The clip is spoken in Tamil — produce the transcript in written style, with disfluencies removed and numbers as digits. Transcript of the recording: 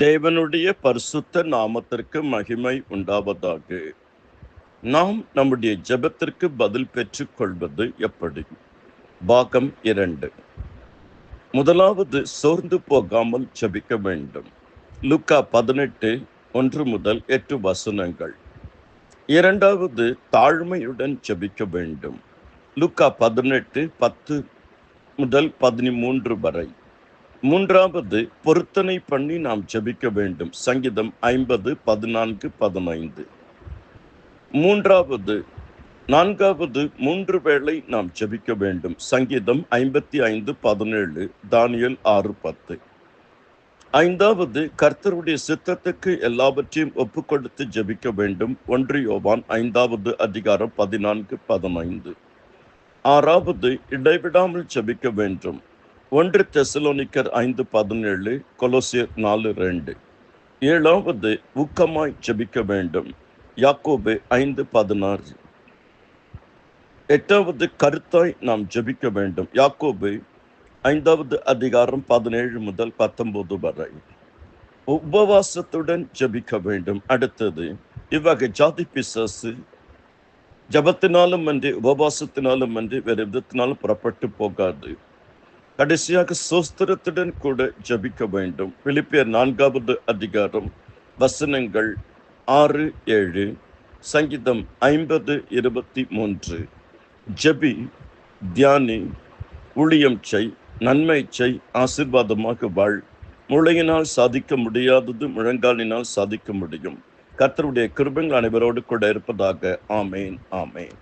தேவனுடைய பரிசுத்த நாமத்திற்கு மகிமை உண்டாவதாக. நாம் நம்முடைய ஜெபத்திற்கு பதில் பெற்றுக் கொள்வது எப்படி? பாகம் 2. முதலாவது, சோர்ந்து போகாமல் ஜெபிக்க வேண்டும். லூக்கா 18:1-8 வசனங்கள். இரண்டாவது, தாழ்மையுடன் ஜெபிக்க வேண்டும். லூக்கா 18:10-13 வரை. மூன்றாவது, பொருத்தனை பண்ணி நாம் ஜெபிக்க வேண்டும். சங்கீதம் 50:14-15. நான்காவது, 3 வேளை நாம் ஜெபிக்க வேண்டும். சங்கீதம் 55:17, தானியேல் 6:10. ஐந்தாவது, கர்த்தருடைய சித்தத்துக்கு எல்லாவற்றையும் ஒப்பு கொடுத்து ஜெபிக்க வேண்டும். 1 யோவான் 5:14-15. ஆறாவது, இடைவிடாமல் ஜெபிக்க வேண்டும். 1 தெசலோனிக்கர் 5:17, கொலோசியர் 4:2. ஏழாவது, ஊக்கமாய் ஜெபிக்க வேண்டும். யாக்கோபு 5:16. எட்டாவது, கருத்தாய் நாம் ஜெபிக்க வேண்டும். யாக்கோபு 5:17-19 வரை. உபவாசத்துடன் ஜெபிக்க வேண்டும். அடுத்தது, இவ்வகை ஜாதி பிசாசு ஜபத்தினாலும் அன்றி உபவாசத்தினாலும் அன்றி வேறு விதத்தினாலும் புறப்பட்டு போகாது. கடைசியாக சோஸ்திரத்துடன் கூட ஜெபிக்க வேண்டும். பிலிப்பியர் 4 வசனங்கள் 6-7, சங்கீதம் 50:23. ஜெபி, தியானி, ஊழியம் செய், நன்மை செய், ஆசீர்வாதமாக வாழ். முளையினால் சாதிக்க முடியாதது முழங்காலினால் சாதிக்க முடியும். கர்த்தருடைய கிருபைகள் அனைவரோடு கூட இருப்பதாக. ஆமேன், ஆமேன்.